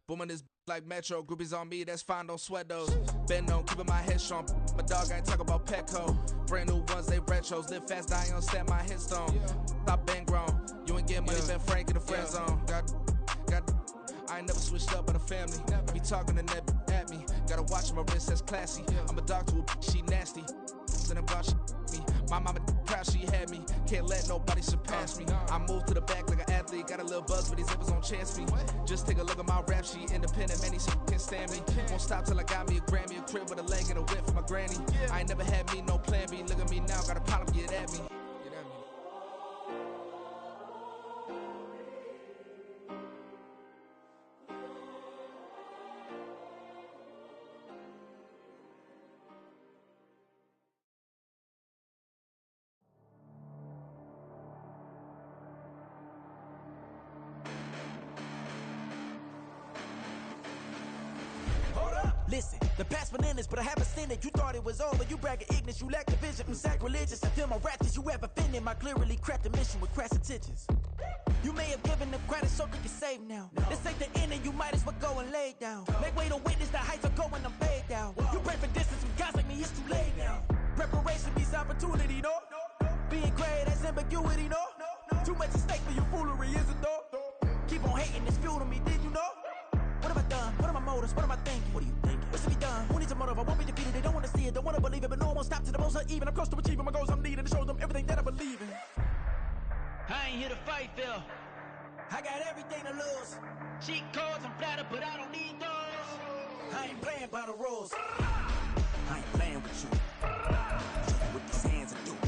Booming this like Metro. Groupies on me, that's fine, don't sweat those. Been on, keeping my head strong. My dog, I ain't talking about Petco. Brand new ones, they retros. Live fast, I ain't on set my headstone. Stop been grown. You ain't getting money, Ben Frank in the friend zone. I ain't never switched up on the family. Be talking to net at me. Gotta watch my wrist, that's classy. I'm a dog to a she nasty. And I'm gone, she me. My mama proud she had me. Can't let nobody surpass me. I move to the back like an athlete. Got a little buzz, but these zippers don't chance me. Just take a look at my rap sheet. Independent, man, these can't stand me. Won't stop till I got me a Grammy. A crib with a leg and a whip for my granny. I ain't never had me no plan B. Look at me now, got a problem, get at me. Listen, the past bananas, but I haven't seen it. You thought it was over, you bragging ignorance, you lack the vision from sacrilegious. I feel my raptors, you have offended my clearly crafted mission with crass intentions. You may have given them credit so they can save now. This ain't the end and you might as well go and lay down. Make way to witness the heights are going, I'm paid down. You pray for distance with guys like me, it's too late now. Preparation means opportunity, no? Being great, that's ambiguity, no? Too much at stake for your foolery, is it though? Keep on hating, it's fuel to me, did you know? What have I done? What are my motives? What am I thinking? What are you thinking? What's to be done? Who needs a motive? I won't be defeated. They don't want to see it, don't want to believe it, but no one will stop to the most even. I'm close to achieving my goals. I'm needing to show them everything that I believe in. I ain't here to fight, Phil. I got everything to lose. Cheat codes, I'm flattered, but I don't need those. I ain't playing by the rules. I ain't playing with you. Show you what these hands are doing.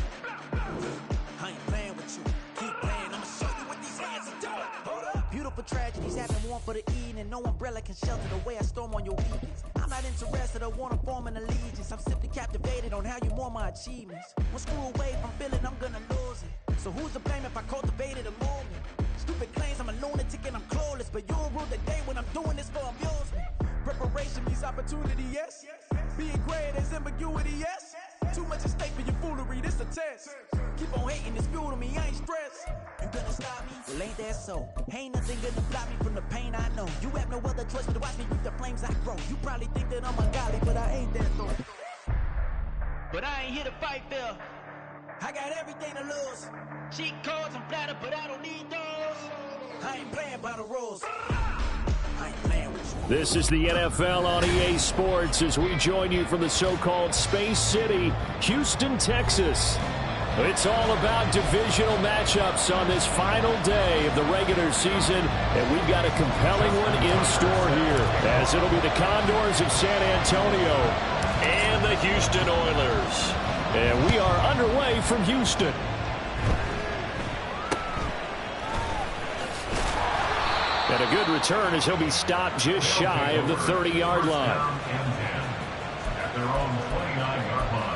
I ain't playing with you. Keep playing, I'ma show you what these hands are doing. Hold up. Beautiful tragedies happen, one for the evening. No umbrella can shelter the way I storm on your weekends. I'm not interested, I wanna form an allegiance. I'm simply captivated on how you mourn my achievements. One screw away from feeling I'm gonna lose it. So who's to blame if I cultivated a movement? Stupid claims I'm a lunatic and I'm clueless, but you'll rule the day when I'm doing this for amusement. Preparation means opportunity, yes. Being great as ambiguity, yes. Too much at stake for your foolery, this a test. Keep on hating, it's fuel to me, I ain't stressed. You gonna stop me? Well, ain't that so? Ain't nothing gonna block me from the pain I know. You have no other choice but to watch me reap the flames I grow. You probably think that I'm ungodly, but I ain't that though. But I ain't here to fight, Phil. I got everything to lose. Cheat codes, I'm flattered, but I don't need those. I ain't playing by the rules. I ain't playing with you. This is the NFL on EA Sports as we join you from the so-called Space City, Houston, Texas. It's all about divisional matchups on this final day of the regular season, and we've got a compelling one in store here, as it'll be the Condors of San Antonio and the Houston Oilers. And we are underway from Houston. And a good return as he'll be stopped just shy of the 30-yard line. At their own 29-yard line.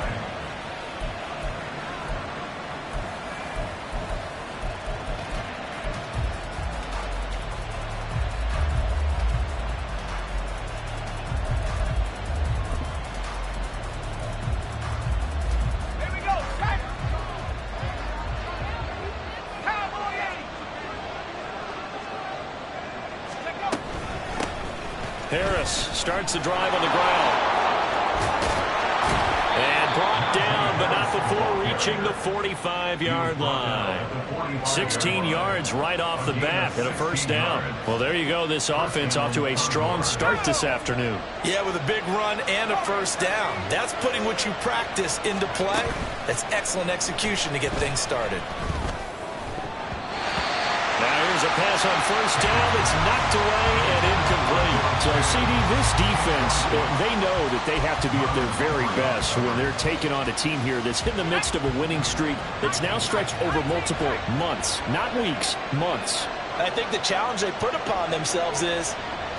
Harris starts the drive on the ground. And brought down, but not before reaching the 45-yard line. 16 yards right off the bat and a first down. Well, there you go. This offense off to a strong start this afternoon. Yeah, with a big run and a first down. That's putting what you practice into play. That's excellent execution to get things started. Here's a pass on first down that's knocked away and incomplete. So, CD, this defense, they know that they have to be at their very best when they're taking on a team here that's in the midst of a winning streak that's now stretched over multiple months, not weeks, months. I think the challenge they put upon themselves is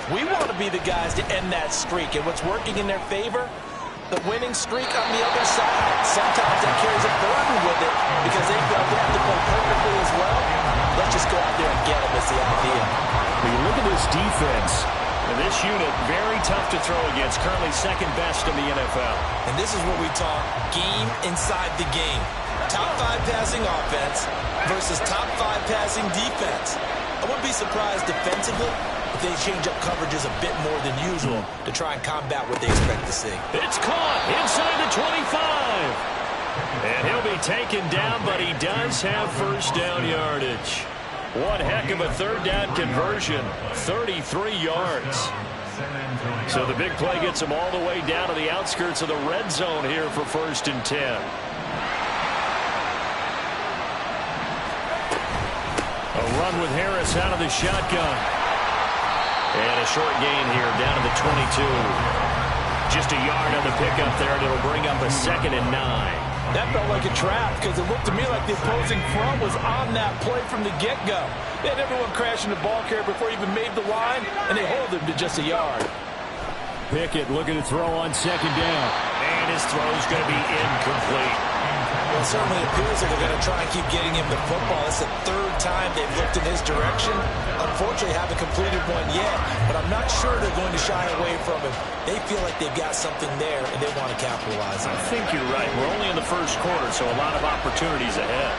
we want to be the guys to end that streak. And what's working in their favor? The winning streak on the other side. Sometimes that carries a burden with it because they feel they have to play perfectly as well. Let's just go out there and get them is the idea. When you look at this defense, and this unit, very tough to throw against, currently second best in the NFL. And this is what we talk game inside the game. Top 5 passing offense versus top 5 passing defense. I wouldn't be surprised defensively but they change up coverages a bit more than usual to try and combat what they expect to see. It's caught inside the 25. And he'll be taken down, but he does have first down yardage. One heck of a third down conversion, 33 yards. So the big play gets him all the way down to the outskirts of the red zone here for 1st and 10. A run with Harris out of the shotgun. And a short gain here down to the 22. Just a yard on the pickup there, and it'll bring up a 2nd and 9. That felt like a trap because it looked to me like the opposing front was on that play from the get-go. They had everyone crashing the ball carrier before he even made the line, and they hold him to just a yard. Pickett looking to throw on 2nd down. And his throw's going to be incomplete. Well, it certainly appears like they're going to try and keep getting him the football. It's the 3rd time they've looked in his direction. Unfortunately, haven't completed one yet, but I'm not sure they're going to shy away from him. They feel like they've got something there, and they want to capitalize on it. I think you're right. We're only in the 1st quarter, so a lot of opportunities ahead.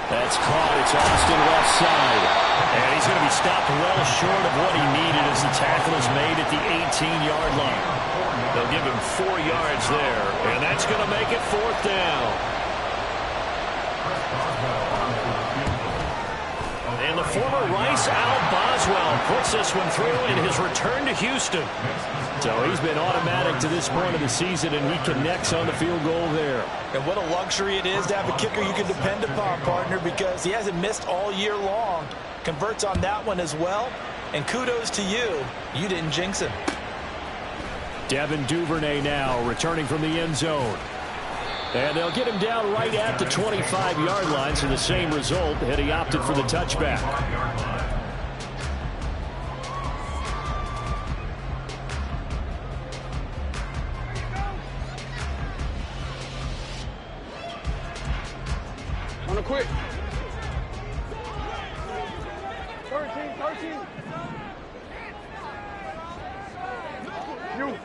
That's caught. It's Austin left side. And he's going to be stopped well short of what he needed as the tackle is made at the 18-yard line. They'll give him 4 yards there, and that's going to make it 4th down. And the former Rice Al Boswell puts this one through in his return to Houston. So he's been automatic to this point of the season, and he connects on the field goal there. And what a luxury it is to have a kicker you can depend upon, partner, because he hasn't missed all year long. Converts on that one as well. And kudos to you. You didn't jinx him. Devin Duvernay now returning from the end zone. And they'll get him down right at the 25-yard line, so the same result had he opted for the touchback. On a quick. 13. You.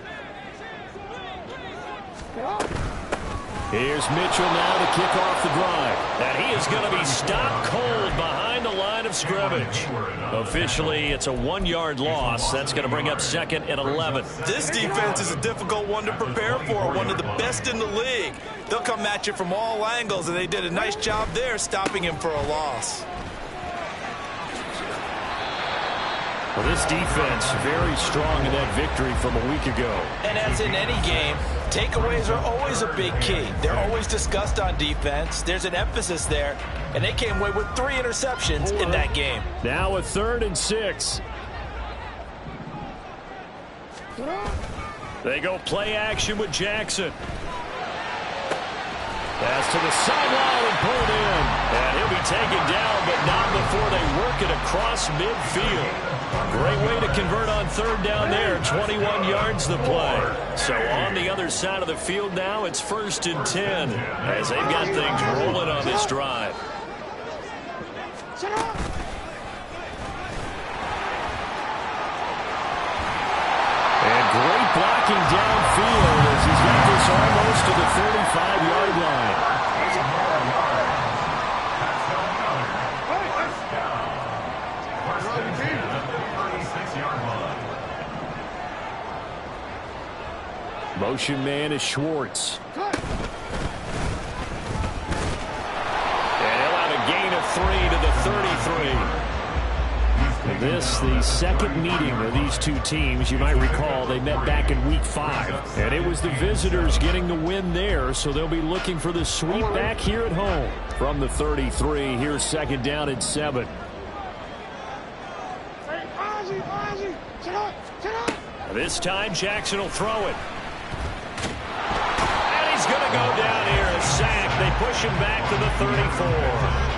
Here's Mitchell now to kick off the drive. And he is going to be stopped cold behind the line of scrimmage. Officially, it's a 1-yard loss. That's going to bring up 2nd and 11. This defense is a difficult one to prepare for, one of the best in the league. They'll come at you from all angles, and they did a nice job there stopping him for a loss. Well, this defense very strong in that victory from a week ago. And as in any game, takeaways are always a big key. They're always discussed on defense. There's an emphasis there, and they came away with 3 interceptions in that game. Now a 3rd and 6. They go play action with Jackson. Pass to the sideline and pulled in. And he'll be taken down, but not before they work it across midfield. Great way to convert on 3rd down there. 21 yards the play. So on the other side of the field now, it's 1st and 10 as they've got things rolling on this drive. And great blocking downfield as he's got this almost to the 35-yard line. Motion man is Schwartz. And he'll have a gain of 3 to the 33. This, the second meeting of these two teams. You might recall they met back in Week 5. And it was the visitors getting the win there, so they'll be looking for the sweep back here at home. From the 33, here's 2nd down and 7. This time, Jackson will throw it. And he's going to go down here, a sack. They push him back to the 34.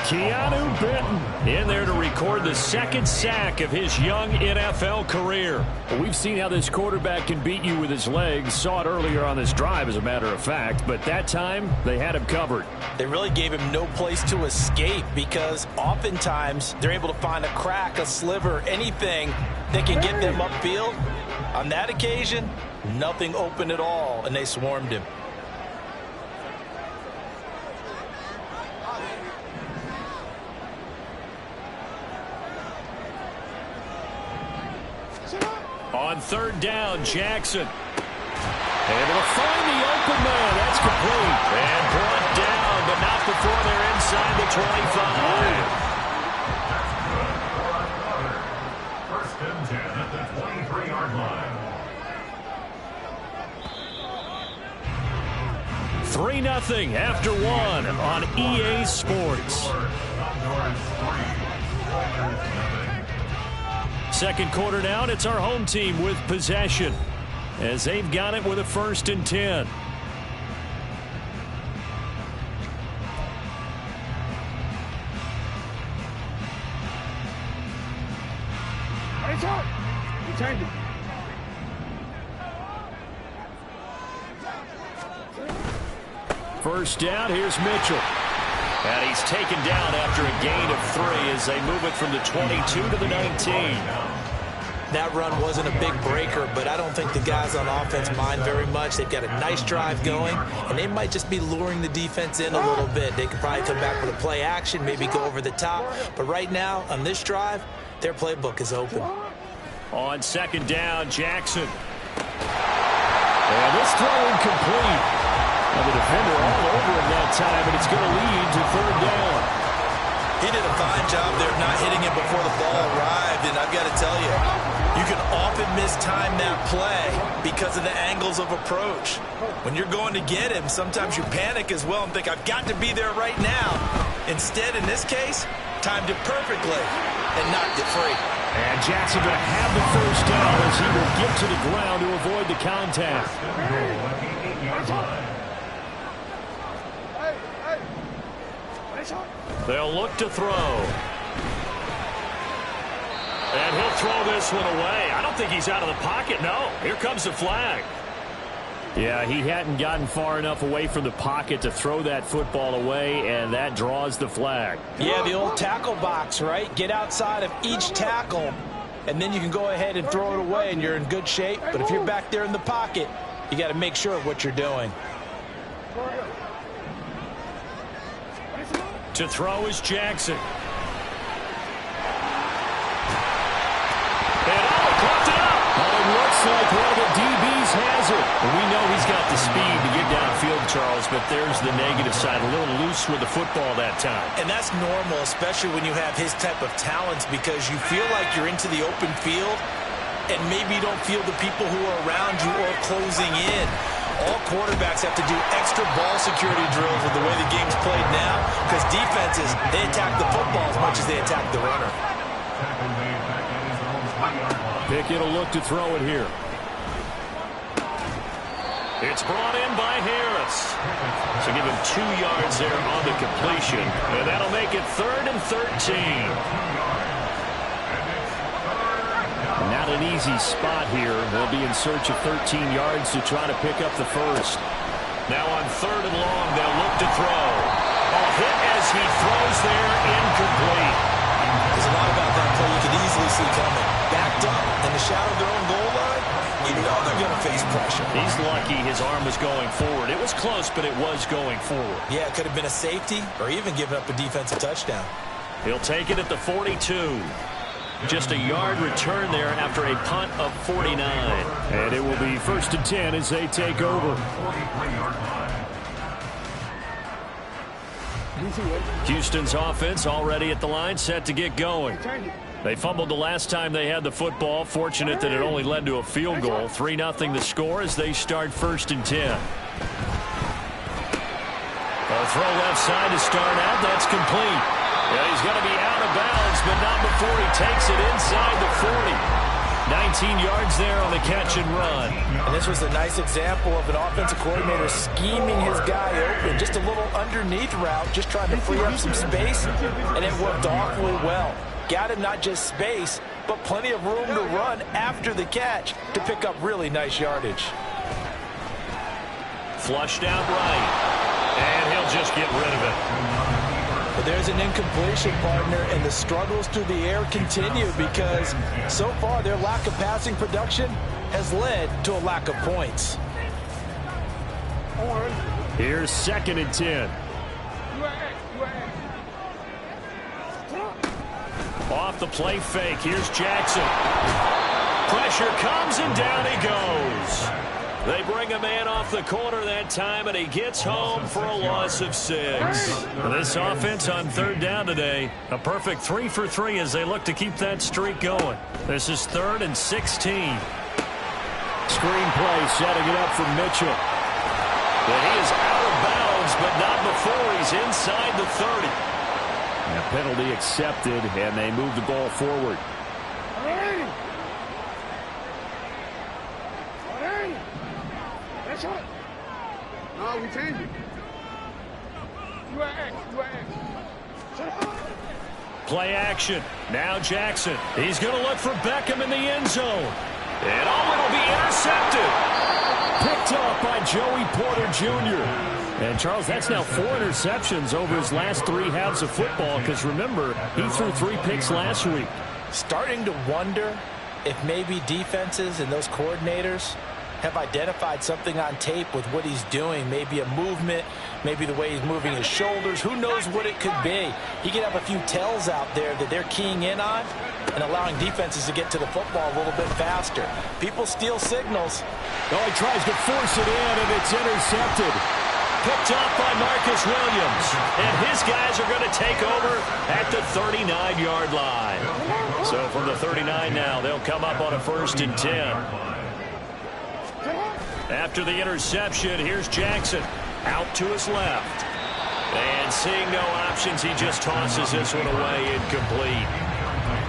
Keanu Benton in there to record the 2nd sack of his young NFL career. Well, we've seen how this quarterback can beat you with his legs. Saw it earlier on this drive, as a matter of fact. But that time, they had him covered. They really gave him no place to escape because oftentimes they're able to find a crack, a sliver, anything that can get them upfield. On that occasion, nothing open at all, and they swarmed him. On third down, Jackson. Able to find the open man. That's complete. And brought down, but not before they're inside the 25. First and 10 at the 23-yard line. 3-0 after one on EA Sports. Second quarter now, and it's our home team with possession as they've got it with a 1st and 10. It's up. You change it. First down, here's Mitchell. And he's taken down after a gain of 3 as they move it from the 22 to the 19. That run wasn't a big breaker, but I don't think the guys on offense mind very much. They've got a nice drive going, and they might just be luring the defense in a little bit. They could probably come back with a play action, maybe go over the top. But right now, on this drive, their playbook is open. On second down, Jackson. And this throw incomplete. And the defender all over him that time, and it's going to lead to third down. He did a fine job there of not hitting it before the ball arrived, and I've got to tell you, you can often mistime that play because of the angles of approach. When you're going to get him, sometimes you panic as well and think, I've got to be there right now. Instead, in this case, timed it perfectly and knocked it free. And Jackson going to have the first down as he will get to the ground to avoid the contact. They'll look to throw. And he'll throw this one away. I don't think he's out of the pocket, no. Here comes the flag. Yeah, he hadn't gotten far enough away from the pocket to throw that football away, and that draws the flag. Yeah, the old tackle box, right? Get outside of each tackle, and then you can go ahead and throw it away, and you're in good shape. But if you're back there in the pocket, you got to make sure of what you're doing. To throw is Jackson. And caught it up. Well, it looks like one of the DBs has it. And we know he's got the speed to get downfield, Charles, but there's the negative side. A little loose with the football that time. And that's normal, especially when you have his type of talents, because you feel like you're into the open field and maybe you don't feel the people who are around you or closing in. All quarterbacks have to do extra ball security drills with the way the game's played now, because defenses, they attack the football as much as they attack the runner. Pickett will look to throw it here. It's brought in by Harris. So give him 2 yards there on the completion, and that'll make it 3rd and 13. Not an easy spot here. They'll be in search of 13 yards to try to pick up the first. Now on 3rd and long, they'll look to throw. A hit as he throws there, incomplete. There's a lot about that play you could easily see coming. Backed up in the shadow of their own goal line, you know they're going to face pressure. He's lucky his arm was going forward. It was close, but it was going forward. Yeah, it could have been a safety or even given up a defensive touchdown. He'll take it at the 42. Just a yard return there after a punt of 49. And it will be 1st and 10 as they take over. Houston's offense already at the line, set to get going. They fumbled the last time they had the football. Fortunate that it only led to a field goal. 3-0 the score as they start 1st and 10. A throw left side to start out. That's complete. Yeah, he's going to be out of bounds, but not before he takes it inside the 40. 19 yards there on the catch and run. And this was a nice example of an offensive coordinator scheming his guy open. Just a little underneath route, just trying to free up some space, and it worked awfully well. Got him not just space, but plenty of room to run after the catch to pick up really nice yardage. Flushed out right, and he'll just get rid of it. But there's an incompletion, partner, and the struggles through the air continue because so far their lack of passing production has led to a lack of points. Here's 2nd and 10. Off the play fake, here's Jackson. Pressure comes, and down he goes. They bring a man off the corner that time, and he gets home for a loss of 6. This offense on third down today, a perfect 3 for 3 as they look to keep that streak going. This is 3rd and 16. Screenplay setting it up for Mitchell. And he is out of bounds, but not before he's inside the 30. And a penalty accepted, and they move the ball forward. That's right. No, we changed it. You are X. You are X. Shut up. Play action. Now Jackson. He's going to look for Beckham in the end zone. And it'll be intercepted. Picked off by Joey Porter Jr. And, Charles, that's now 4 interceptions over his last 3 halves of football because, remember, he threw 3 picks last week. Starting to wonder if maybe defenses and those coordinators have identified something on tape with what he's doing. Maybe a movement, maybe the way he's moving his shoulders. Who knows what it could be? He could have a few tells out there that they're keying in on and allowing defenses to get to the football a little bit faster. People steal signals. Oh, he tries to force it in, and it's intercepted. Picked off by Marcus Williams. And his guys are going to take over at the 39-yard line. So from the 39 now, they'll come up on a 1st and 10. After the interception, here's Jackson out to his left. And seeing no options, he just tosses this one away incomplete.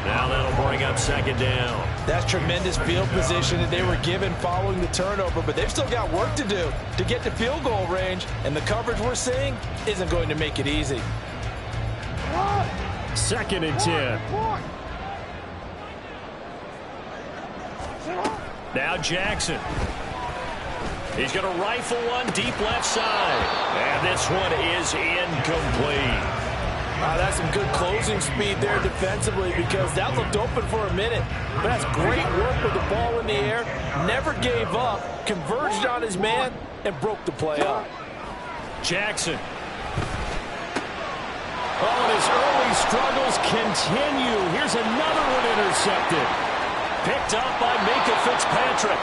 Now that'll bring up 2nd down. That's tremendous field position that they were given following the turnover, but they've still got work to do to get to field goal range, and the coverage we're seeing isn't going to make it easy. 2nd and 10. Now Jackson. He's going to rifle one deep left side. And this one is incomplete. That's some good closing speed there defensively because that looked open for a minute. But that's great work with the ball in the air. Never gave up, converged on his man, and broke the play up. Jackson. Oh, and his early struggles continue. Here's another one intercepted. Picked up by Minkah Fitzpatrick.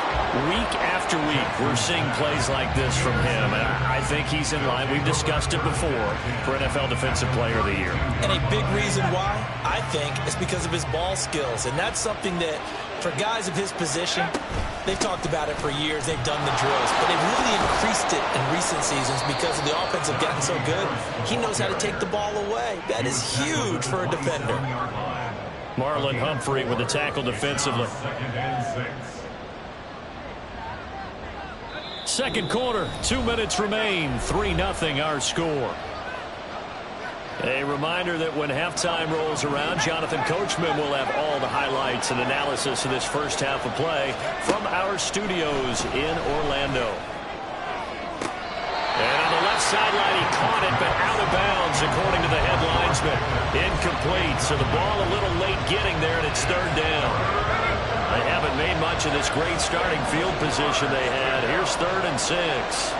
Week after week, we're seeing plays like this from him. And I think he's in line. We've discussed it before for NFL Defensive Player of the Year. And a big reason why, I think, is because of his ball skills. And that's something that, for guys of his position, they've talked about it for years. They've done the drills. But they've really increased it in recent seasons because of the offense have gotten so good. He knows how to take the ball away. That is huge for a defender. Marlon Humphrey with the tackle defensively. 2nd quarter, 2 minutes remain. 3-0 our score. A reminder that when halftime rolls around, Jonathan Coachman will have all the highlights and analysis of this first half of play from our studios in Orlando. And on the left sideline, he caught it, but out of bounds, according to the head linesman. Incomplete, so the ball a little late getting there, and it's 3rd down. They haven't made much of this great starting field position they had. Here's 3rd and 6.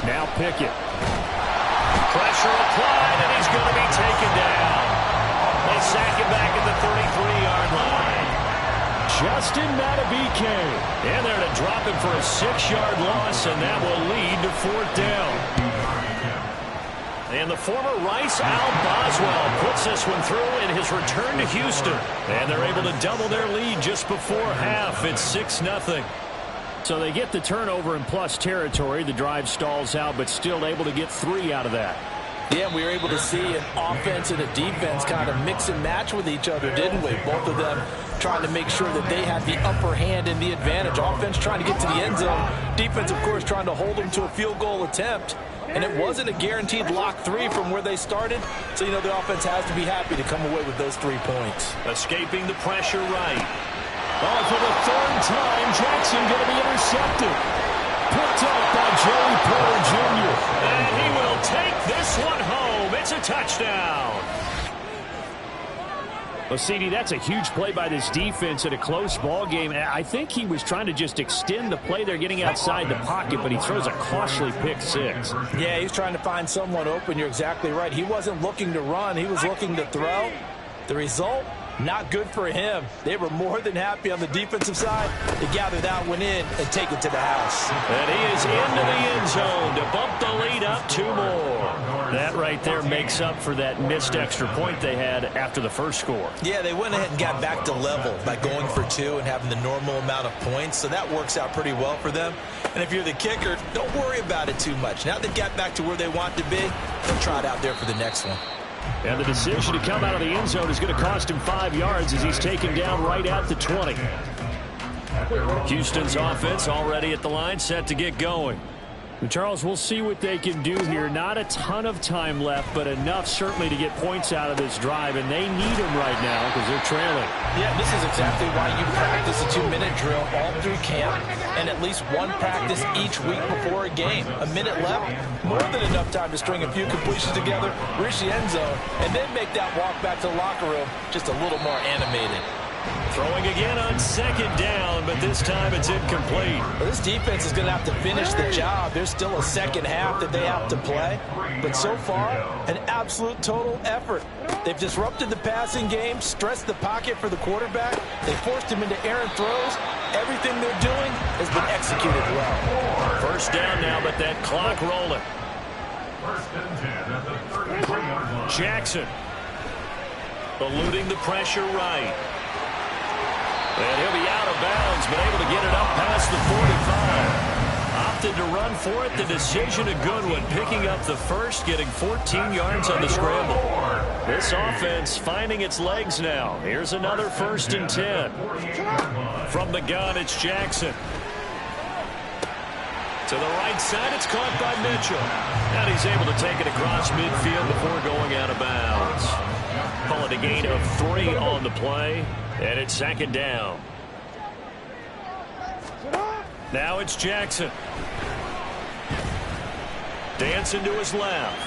Now Pickett. Pressure applied, and he's going to be taken down. They sack him back at the 33-yard line. Justin Matabike. And they're to drop him for a 6-yard loss, and that will lead to 4th down. And the former Rice Al Boswell puts this one through in his return to Houston. And they're able to double their lead just before half. It's 6-0. So they get the turnover in plus territory. The drive stalls out, but still able to get 3 out of that. Yeah, we were able to see an offense and a defense kind of mix and match with each other, didn't we? Both of them trying to make sure that they had the upper hand and the advantage. Offense trying to get to the end zone. Defense, of course, trying to hold them to a field goal attempt. And it wasn't a guaranteed lock 3 from where they started. So, you know, the offense has to be happy to come away with those 3 points. Escaping the pressure right. Oh, for the 3rd time, Jackson going to be intercepted. Picked up by Joey Porter Jr. And he will take this one home. It's a touchdown. Well, CD, that's a huge play by this defense in a close ball game. I think he was trying to just extend the play there, getting outside the pocket, but he throws a costly pick six. Yeah, he's trying to find someone open. You're exactly right. He wasn't looking to run. He was looking to throw. The result, not good for him. They were more than happy on the defensive side to gather that one in and take it to the house. And he is into the end zone to bump the lead up 2 more. That right there makes up for that missed extra point they had after the first score. Yeah, they went ahead and got back to level by going for 2 and having the normal amount of points, so that works out pretty well for them. And if you're the kicker, don't worry about it too much. Now they've got back to where they want to be, they'll try it out there for the next one. And the decision to come out of the end zone is going to cost him 5 yards as he's taken down right at the 20. Houston's offense already at the line, set to get going. Charles, we'll see what they can do here. Not a ton of time left, but enough certainly to get points out of this drive, and they need them right now because they're trailing. Yeah, this is exactly why you practice a 2-minute drill all through camp and at least one practice each week before a game. A minute left, more than enough time to string a few completions together, reach the end zone, and then make that walk back to the locker room just a little more animated. Throwing again on second down, but this time it's incomplete. Well, this defense is going to have to finish the job. There's still a second half that they have to play. But so far, an absolute total effort. They've disrupted the passing game, stressed the pocket for the quarterback. They forced him into errant throws. Everything they're doing has been executed well. First down now, but that clock rolling. First and 10 at the 33-yard line. Jackson eluding the pressure right. And he'll be out of bounds, but able to get it up past the 45. Opted to run for it. The decision a good one. Picking up the first, getting 14 yards on the scramble. This offense finding its legs now. Here's another 1st and 10. From the gun, it's Jackson. To the right side, it's caught by Mitchell. And he's able to take it across midfield before going out of bounds. Call it a gain of 3 on the play. And it's 2nd down. Now it's Jackson. Dancing to his left.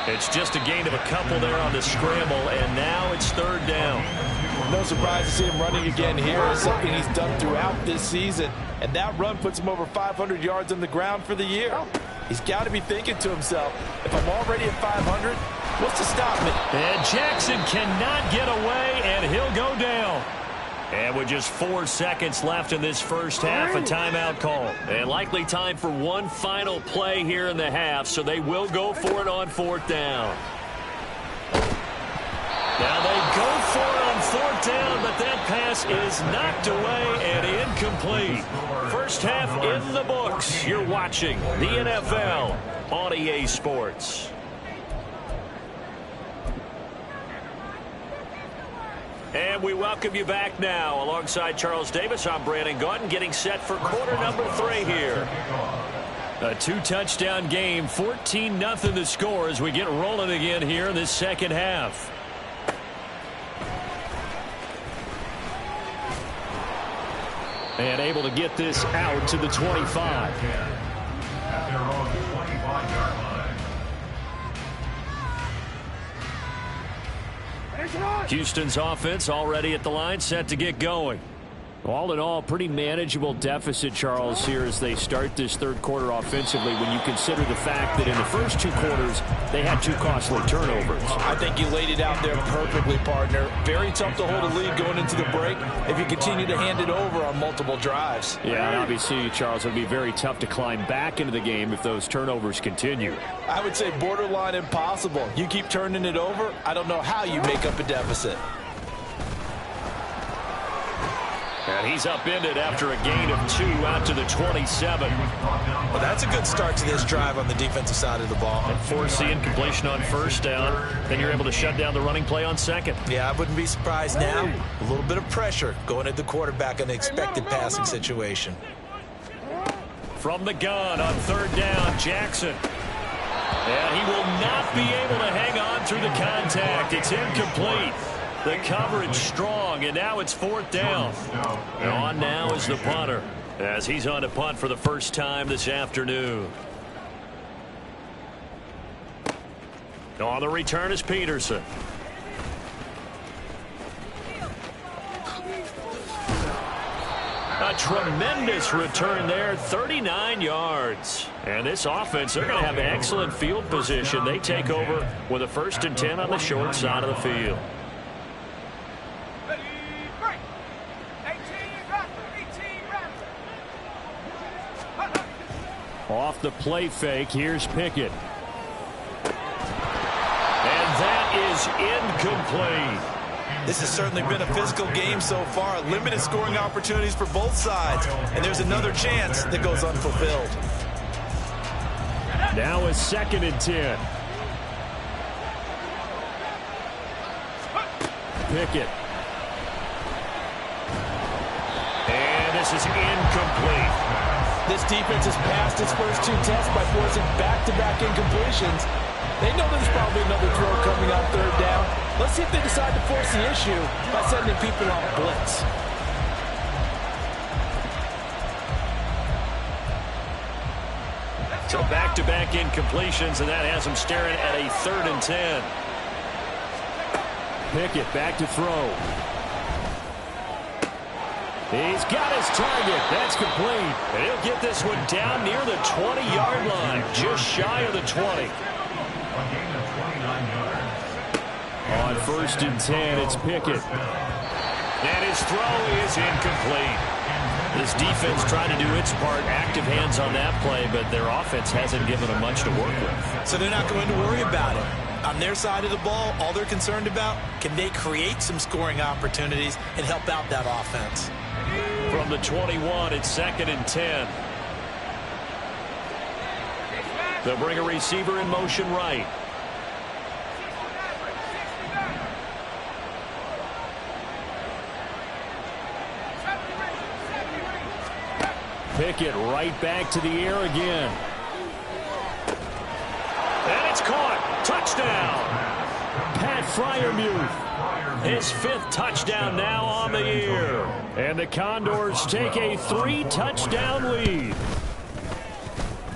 It's just a gain of a couple there on the scramble, and now it's 3rd down. No surprise to see him running again here. It's something he's done throughout this season. And that run puts him over 500 yards on the ground for the year. He's got to be thinking to himself, if I'm already at 500, what's to stop me? And Jackson cannot get away, and he'll go down. And with just 4 seconds left in this first half, a timeout call. And likely time for one final play here in the half, so they will go for it on 4th down. Now they go for it on 4th down, but that pass is knocked away and incomplete. First half in the books. You're watching the NFL on EA Sports. And we welcome you back now. Alongside Charles Davis, I'm Brandon Gaudin, getting set for quarter number 3 here. A 2-touchdown game, 14-0 the score as we get rolling again here in this second half. And able to get this out to the 25. At their own 25-yard line. Houston's offense already at the line, set to get going. All in all, pretty manageable deficit, Charles, here as they start this 3rd quarter offensively when you consider the fact that in the first 2 quarters, they had 2 costly turnovers. I think you laid it out there perfectly, partner. Very tough to hold a lead going into the break if you continue to hand it over on multiple drives. Yeah, and obviously, Charles, it would be very tough to climb back into the game if those turnovers continue. I would say borderline impossible. You keep turning it over, I don't know how you make up a deficit. And he's upended after a gain of 2 out to the 27. Well, that's a good start to this drive on the defensive side of the ball. And forcing completion on 1st down. Then you're able to shut down the running play on 2nd. Yeah, I wouldn't be surprised now. A little bit of pressure going at the quarterback in the expected passing situation. From the gun on 3rd down, Jackson. And he will not be able to hang on through the contact. It's incomplete. The coverage strong, and now it's 4th down. And on now is the punter, as he's on to punt for the first time this afternoon. On the return is Peterson. A tremendous return there, 39 yards. And this offense, they're going to have excellent field position. They take over with a 1st and 10 on the short side of the field. Off the play fake, here's Pickett. And that is incomplete. This has certainly been a physical game so far. Limited scoring opportunities for both sides. And there's another chance that goes unfulfilled. Now a 2nd and 10. Pickett. And this is incomplete. This defense has passed its first 2 tests by forcing back-to-back incompletions. They know there's probably another throw coming on 3rd down. Let's see if they decide to force the issue by sending people on blitz. So back-to-back incompletions, and that has them staring at a 3rd and 10. Pickett back to throw. He's got his target. That's complete. And he'll get this one down near the 20-yard line, just shy of the 20. On 1st and 10, it's Pickett. And his throw is incomplete. This defense trying to do its part, active hands on that play, but their offense hasn't given them much to work with. So they're not going to worry about it. On their side of the ball, all they're concerned about, can they create some scoring opportunities and help out that offense? From the 21, it's 2nd and 10. They'll bring a receiver in motion right. Pickett right back to the air again. And it's caught. Touchdown. Pat Freiermuth. His 5th touchdown now on the year. And the Condors take a 3-touchdown lead.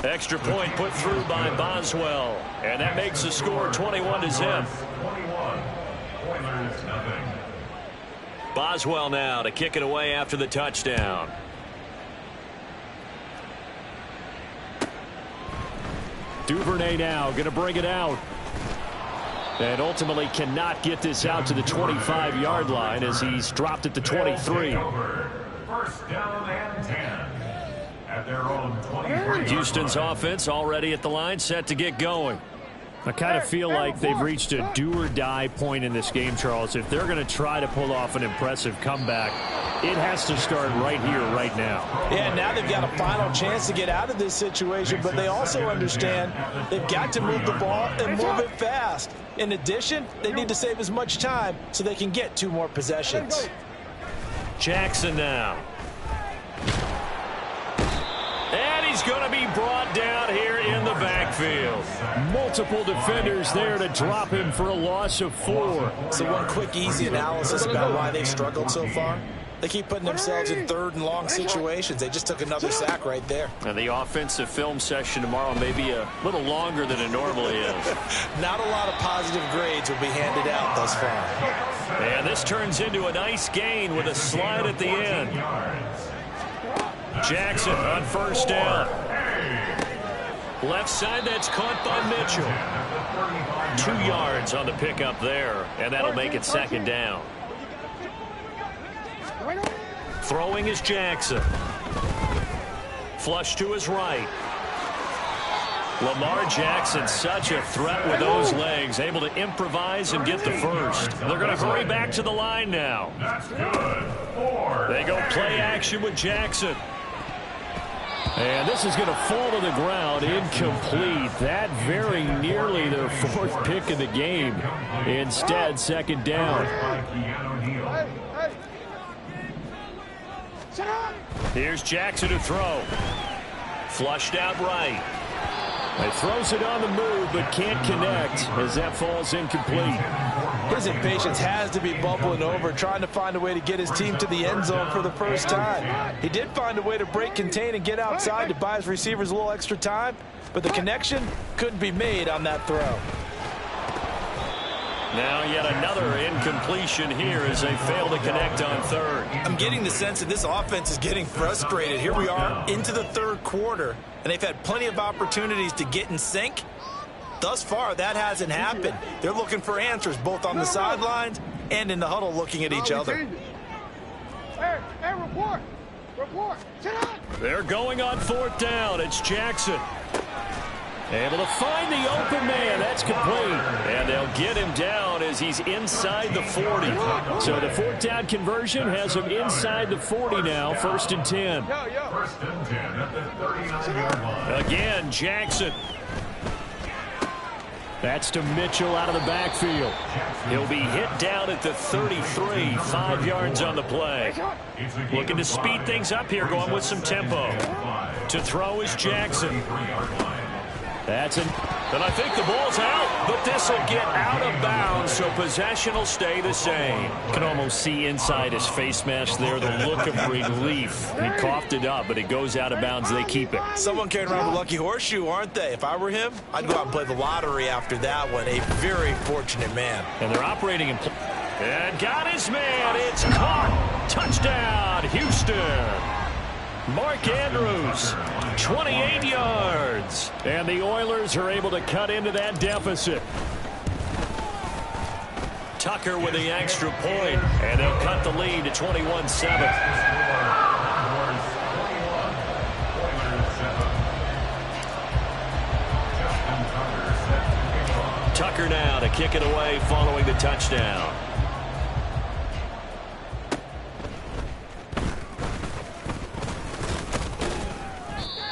Extra point put through by Boswell. And that makes the score 21-0. Boswell now to kick it away after the touchdown. Duvernay now going to bring it out. And ultimately cannot get this out to the 25-yard line as he's dropped at the 23. 1st down and 10 at their own 23. Houston's offense already at the line, set to get going. I kind of feel like they've reached a do-or-die point in this game, Charles. If they're going to try to pull off an impressive comeback, it has to start right here, right now. Yeah, now they've got a final chance to get out of this situation, but they also understand they've got to move the ball and move it fast. In addition, they need to save as much time so they can get 2 more possessions. Jackson now. And he's going to be brought down here in the backfield. Multiple defenders there to drop him for a loss of 4. So one quick, easy analysis about why they've struggled so far. They keep putting themselves in 3rd and long situations. They just took another sack right there. And the offensive film session tomorrow may be a little longer than it normally is. Not a lot of positive grades will be handed out thus far. And this turns into a nice gain with a slide at the end. Jackson on 1st down. Left side, that's caught by Mitchell. 2 yards on the pickup there, and that'll make it 2nd down. Throwing is Jackson. Flush to his right. Lamar Jackson, such a threat with those legs, able to improvise and get the first. They're going to hurry back to the line now. That's good. 4. They go play action with Jackson. And this is going to fall to the ground, incomplete. That very nearly their 4th pick of the game. Instead, 2nd down. Here's Jackson to throw. Flushed out right. He throws it on the move, but can't connect as that falls incomplete. His impatience has to be bubbling over, trying to find a way to get his team to the end zone for the first time. He did find a way to break contain and get outside to buy his receivers a little extra time, but the connection couldn't be made on that throw. Now yet another incompletion here as they fail to connect on third. I'm getting the sense that this offense is getting frustrated. Here we are into the third quarter, and they've had plenty of opportunities to get in sync. Thus far, that hasn't happened. They're looking for answers both on the sidelines and in the huddle looking at each other. Hey, report. Report. Sit down. They're going on fourth down. It's Jackson. Able to find the open man. That's complete. And they'll get him down as he's inside the 40. So the fourth down conversion has him inside the 40 now. First and 10. First and 10 at the 39-yard line. Again, Jackson. That's to Mitchell out of the backfield. He'll be hit down at the 33, 5 yards on the play. Looking to speed things up here, going with some tempo. To throw is Jackson. That's an, and I think the ball's out, but this will get out of bounds, so possession will stay the same. Can almost see inside his face mask there the look of relief. He coughed it up, but it goes out of bounds. They keep it. Someone carrying around a lucky horseshoe, aren't they? If I were him, I'd go out and play the lottery after that one. A very fortunate man. And they're operating in. And got his man. It's caught. Touchdown, Houston. Mark Andrews, 28 yards. And the Oilers are able to cut into that deficit. Tucker with the extra point, and they'll cut the lead to 21-7. Tucker now to kick it away following the touchdown.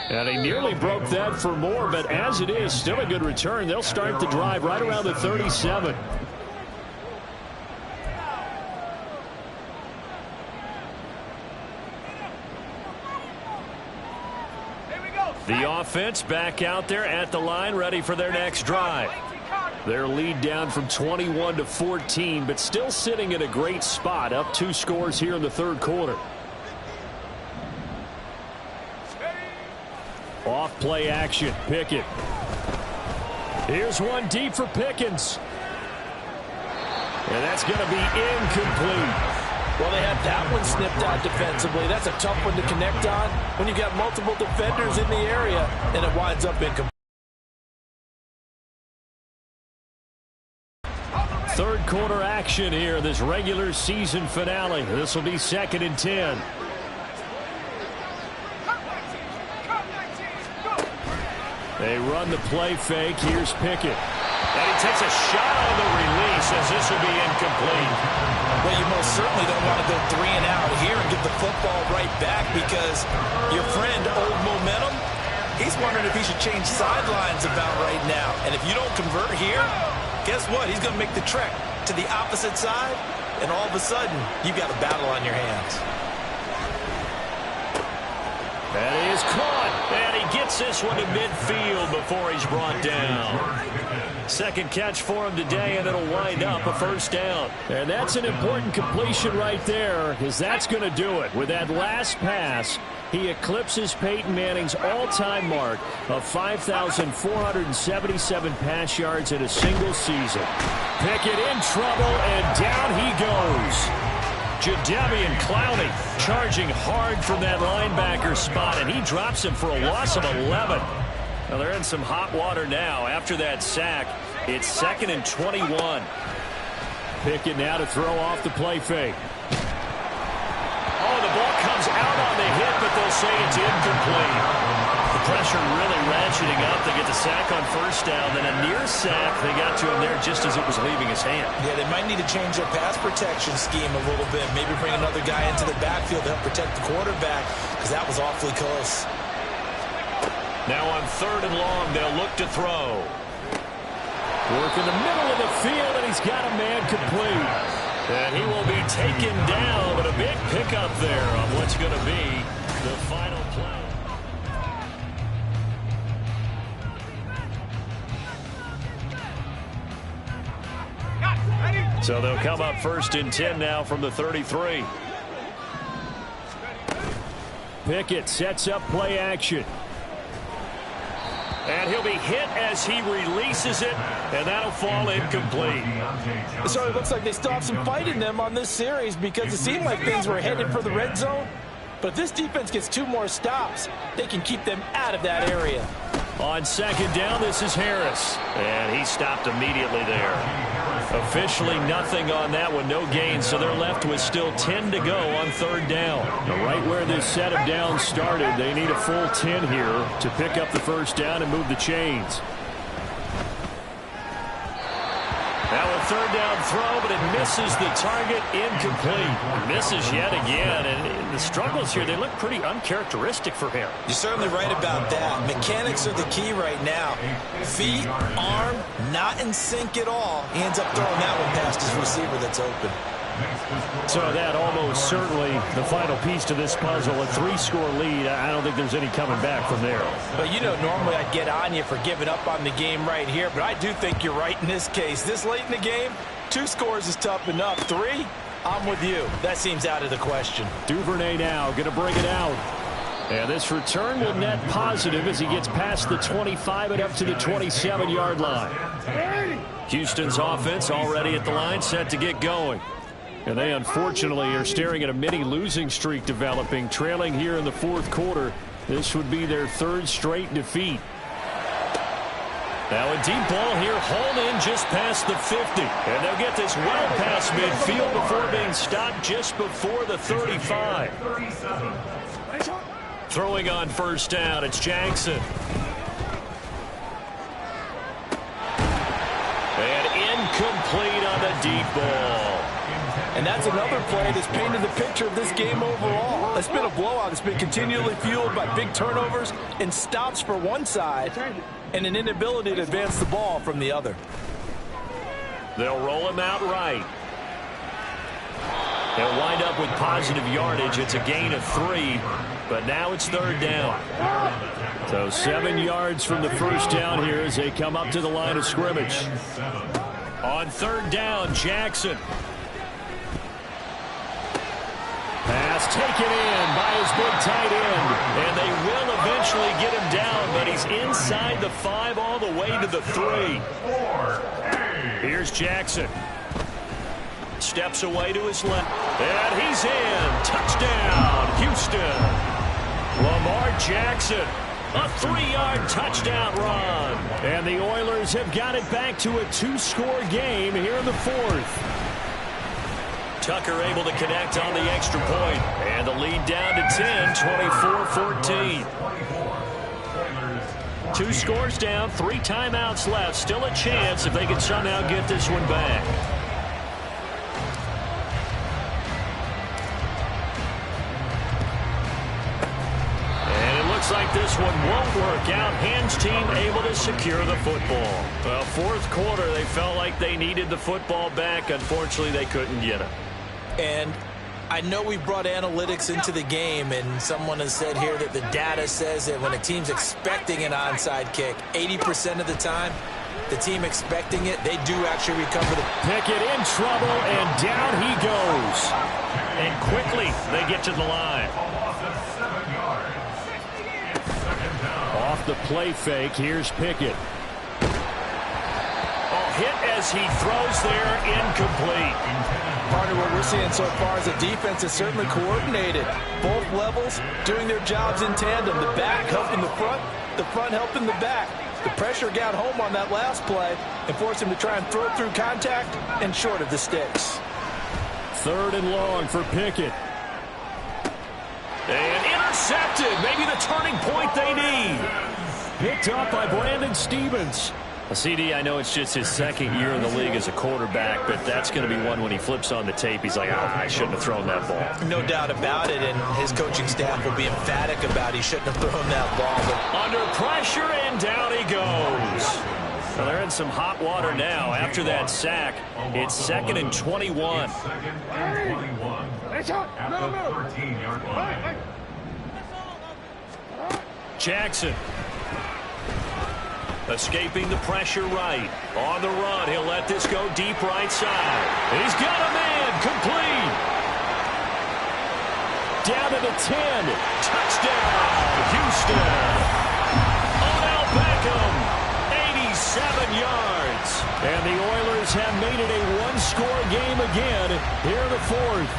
And he nearly broke that for more, but as it is, still a good return. They'll start the drive right around the 37. The offense back out there at the line, ready for their next drive. Their lead down from 21 to 14, but still sitting in a great spot, up 2 scores here in the third quarter. Off play action, Pickett. Here's one deep for Pickens. And that's going to be incomplete. Well, they had that one snipped out defensively. That's a tough one to connect on when you've got multiple defenders in the area, and it winds up incomplete. Third quarter action here, this regular season finale. This will be 2nd and 10. They run the play fake. Here's Pickett. And he takes a shot on the release as this will be incomplete. Well, you most certainly don't want to go 3 and out here and get the football right back because your friend, Old Momentum, he's wondering if he should change sidelines about right now. And if you don't convert here, guess what? He's going to make the trek to the opposite side, and all of a sudden, you've got a battle on your hands. That is caught, and he gets this one to midfield before he's brought down. Second catch for him today, and it'll wind up a first down. And that's an important completion right there, because that's going to do it. With that last pass, he eclipses Peyton Manning's all-time mark of 5,477 pass yards in a single season. Pickett in trouble, and down he goes. Jadeveon Clowney charging hard from that linebacker spot, and he drops him for a loss of 11. Well, they're in some hot water now. After that sack, it's 2nd and 21. Pickett now to throw off the play fake. Oh, the ball comes out on the hit, but they'll say it's incomplete. The pressure really ratcheting up. They get the sack on first down, then a near sack. They got to him there just as it was leaving his hand. Yeah, they might need to change their pass protection scheme a little bit. Maybe bring another guy into the backfield to help protect the quarterback, because that was awfully close. Now on 3rd and long, they'll look to throw. Work in the middle of the field, and he's got a man complete. And he will be taken down, but a big pickup there on what's going to be the final play. So they'll come up 1st and 10 now from the 33. Pickett sets up play action. And he'll be hit as he releases it, and that'll fall incomplete. So it looks like they still have some fight in them on this series because it seemed like things were headed for the red zone. But if this defense gets 2 more stops, they can keep them out of that area. On second down, this is Harris. And he stopped immediately there. Officially nothing on that one, no gain, so they're left with still 10 to go on third down. Now, right where this set of downs started, they need a full 10 here to pick up the first down and move the chains. Now a third down throw, but it misses the target, incomplete. Misses yet again, and the struggles here, they look pretty uncharacteristic for him. You're certainly right about that. Mechanics are the key right now. Feet, arm, not in sync at all. He ends up throwing that one past his receiver that's open. So that almost certainly the final piece to this puzzle, a 3-score lead. I don't think there's any coming back from there. But you know, normally I'd get on you for giving up on the game right here, but I do think you're right in this case. This late in the game, 2 scores is tough enough. 3, I'm with you. That seems out of the question. Duvernay now going to bring it out. And this return will net positive as he gets past the 25 and up to the 27-yard line. Houston's offense already at the line, set to get going. And they unfortunately are staring at a mini losing streak developing, trailing here in the 4th quarter. This would be their 3rd straight defeat. Now a deep ball here, hauled in just past the 50. And they'll get this well past midfield before being stopped just before the 35. Throwing on first down, it's Jackson. And incomplete on the deep ball. And that's another play that's painted the picture of this game overall. It's been a blowout. It's been continually fueled by big turnovers and stops for one side and an inability to advance the ball from the other. They'll roll him out right. They'll wind up with positive yardage. It's a gain of 3, but now it's third down. So 7 yards from the first down here as they come up to the line of scrimmage. On third down, Jackson. Pass taken in by his big tight end. And they will eventually get him down, but he's inside the 5 all the way to the 3. Here's Jackson. Steps away to his left. And he's in. Touchdown, Houston. Lamar Jackson. A 3-yard touchdown run. And the Oilers have got it back to a 2-score game here in the 4th. Tucker able to connect on the extra point. And the lead down to 10, 24-14. 2 scores down, 3 timeouts left. Still a chance if they can somehow get this one back. And it looks like this one won't work out. Hans team able to secure the football. Well, 4th quarter, they felt like they needed the football back. Unfortunately, they couldn't get it. And I know we brought analytics into the game, and someone has said here that the data says that when a team's expecting an onside kick, 80% of the time, the team expecting it, they do actually recover the... Pickett in trouble, and down he goes. And quickly, they get to the line. Off the play fake, here's Pickett. Hit as he throws there, incomplete. Part of what we're seeing so far is the defense is certainly coordinated. Both levels doing their jobs in tandem. The back helping the front helping the back. The pressure got home on that last play and forced him to try and throw through contact and short of the sticks. 3rd and long for Pickett. And intercepted. Maybe the turning point they need. Picked up by Brandon Stevens. CD, I know it's just his 2nd year in the league as a quarterback, but that's going to be one when he flips on the tape. He's like, I shouldn't have thrown that ball. No doubt about it, and his coaching staff will be emphatic about he shouldn't have thrown that ball. But under pressure, and down he goes. Well, they're in some hot water now. After that sack, it's 2nd and 21. Jackson. Escaping the pressure right. On the run, he'll let this go deep right side. He's got a man, complete. Down to the 10. Touchdown, Houston. Odell Beckham have made it a one-score game again here in the fourth.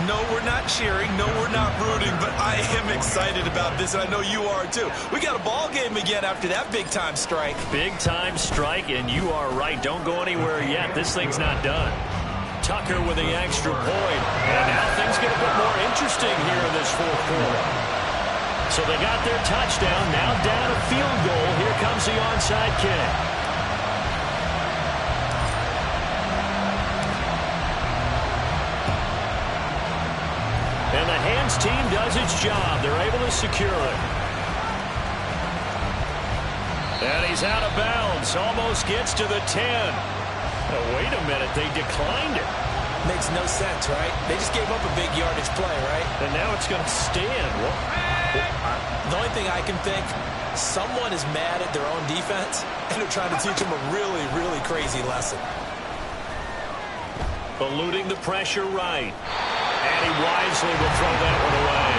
No, we're not cheering. No, we're not rooting, but I am excited about this, and I know you are too. We got a ball game again after that big-time strike. Big-time strike, and you are right. Don't go anywhere yet. This thing's not done. Tucker with the extra point, and now things get a bit more interesting here in this fourth quarter. So they got their touchdown, now down a field goal. Here comes the onside kick. And the hands team does its job. They're able to secure it. And he's out of bounds. Almost gets to the 10. Oh, wait a minute. They declined it. Makes no sense, right? They just gave up a big yardage play, right? And now it's going to stand. The only thing I can think, someone is mad at their own defense, and they're trying to teach them a really, really crazy lesson. Eluding the pressure right. And he wisely will throw that one away.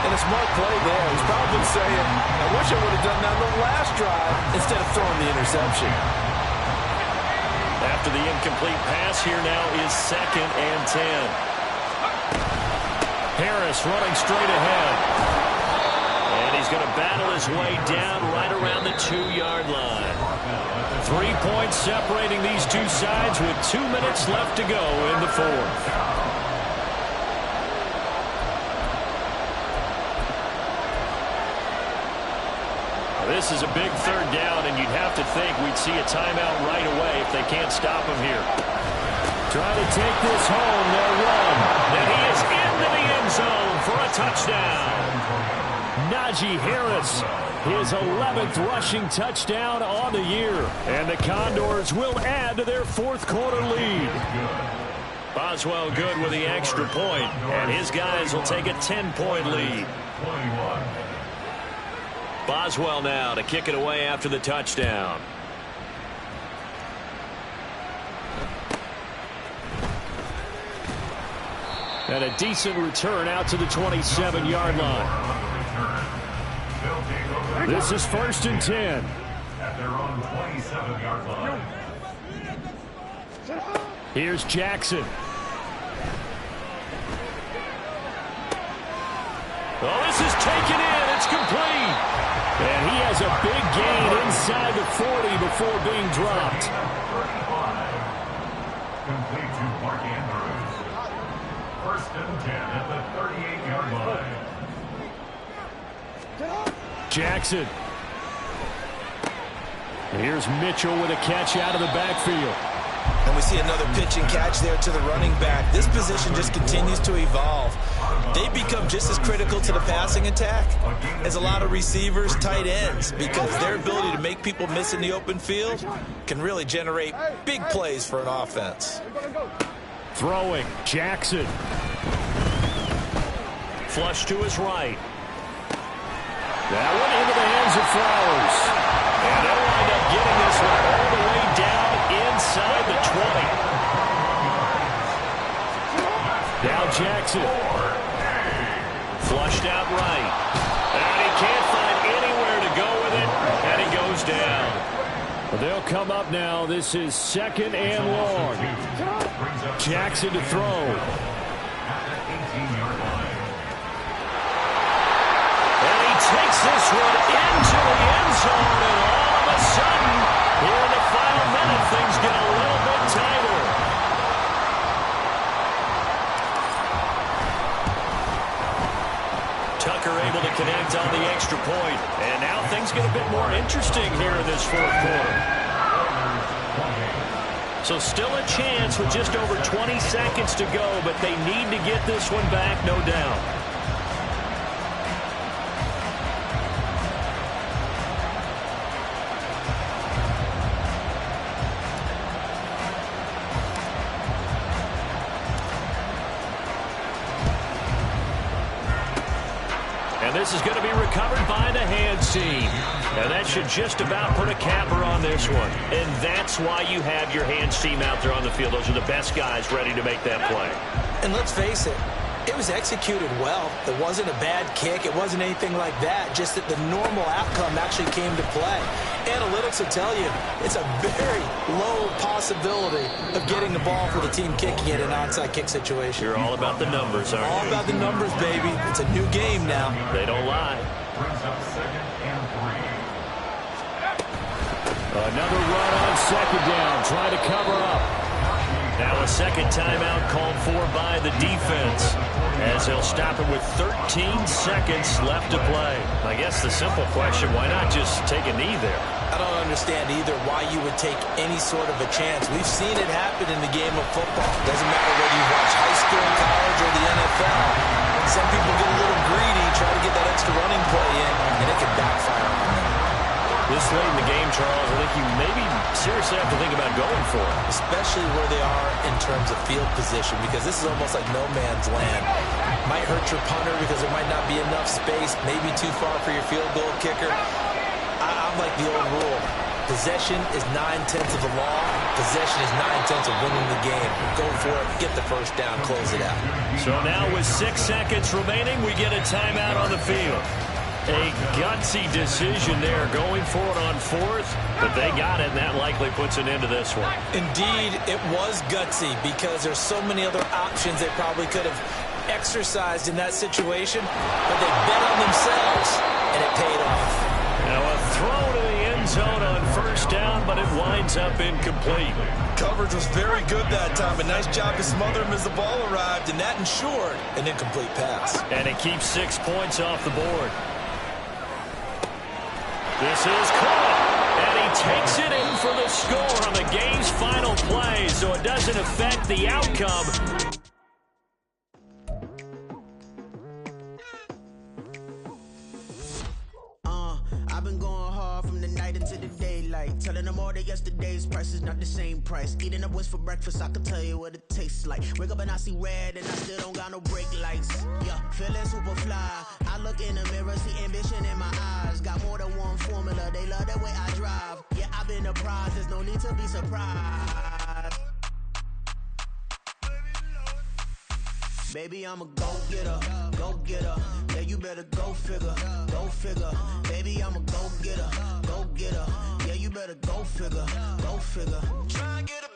And a smart play there. He's probably saying, I wish I would have done that on the last drive instead of throwing the interception. After the incomplete pass, here now is 2nd and 10. Harris running straight ahead. And he's going to battle his way down right around the 2-yard line. 3 points separating these two sides with 2 minutes left to go in the fourth. This is a big 3rd down, and you'd have to think we'd see a timeout right away if they can't stop him here. Trying to take this home, they'll run. And he is into the end zone for a touchdown. Najee Harris, his 11th rushing touchdown on the year. And the Condors will add to their 4th quarter lead. Boswell good with the extra point, and his guys will take a 10-point lead. Boswell now to kick it away after the touchdown. And a decent return out to the 27-yard line. This is 1st and 10. At their own 27-yard line. Here's Jackson. Oh, this is taken in. It's complete. And he has a big gain inside the 40 before being dropped. Complete to Mark Andrews. 1st and 10 at the 38-yard line. Jackson. And here's Mitchell with a catch out of the backfield. And we see another pitch and catch there to the running back. This position just continues to evolve. They become just as critical to the passing attack as a lot of receivers, tight ends, because their ability to make people miss in the open field can really generate big plays for an offense. Throwing, Jackson. Flush to his right. That one into the hands of Flowers. And they'll wind up getting this one all the way down inside the 20. Now Jackson. Flushed out right. And he can't find anywhere to go with it. And he goes down. Well, they'll come up now. This is 2nd and long. Jackson to throw. And he takes this one into the end zone. And all of a sudden, here in the final minute, things get a little bit tighter. Tucker able to connect on the extra point. And now things get a bit more interesting here in this 4th quarter. So still a chance with just over 20 seconds to go, but they need to get this one back, no doubt. This is going to be recovered by the hands team. And that should just about put a capper on this one. And that's why you have your hands team out there on the field. Those are the best guys ready to make that play. And let's face it, It was executed well. It wasn't a bad kick. It wasn't anything like that. Just that the normal outcome actually came to play. Analytics will tell you it's a very low possibility of getting the ball for the team kicking it in an onside kick situation. You're all about the numbers, aren't you? All about the numbers, baby. It's a new game now. They don't lie. Brings up 2nd and 3. Another run on second down. Try to cover up. Now a second timeout called for by the defense, as they'll stop it with 13 seconds left to play. I guess the simple question, why not just take a knee there? I don't understand either why you would take any sort of a chance. We've seen it happen in the game of football. Doesn't matter whether you watch high school, college, or the NFL. Some people get a little greedy, try to get that extra running play in, and it can backfire on them. This late in the game, Charles, I think you maybe seriously have to think about going for it. Especially where they are in terms of field position, because this is almost like no man's land. Might hurt your punter because there might not be enough space, maybe too far for your field goal kicker. I'm like the old rule. Possession is 9/10 of the law. Possession is 9/10 of winning the game. Go for it, get the first down, close it out. So now with 6 seconds remaining, we get a timeout on the field. A gutsy decision there, going for it on 4th, but they got it, and that likely puts an end to this one. Indeed, it was gutsy because there's so many other options they probably could have exercised in that situation, but they bet on themselves, and it paid off. Now a throw to the end zone on first down, but it winds up incomplete. Coverage was very good that time. A nice job to smother him as the ball arrived, and that ensured an incomplete pass. And it keeps 6 points off the board. This is caught, and he takes it in for the score on the game's final play, so it doesn't affect the outcome. I've been going hard from the night into the daylight, telling them all that yesterday's price is not the same price. Eating up what's for breakfast, I can tell you what it tastes like. Wake up and I see red, and I still don't got no brake lights. Yeah, feeling super fly. I look in the mirror, see ambition in my eyes. Got more than one formula, they love the way I drive. Yeah, I've been a prize, there's no need to be surprised. Baby, I'm a go-getter, go-getter. Yeah, you better go figure, go figure. Baby, I'm a go-getter, go-getter. Yeah, you better go figure, go figure. Try and get a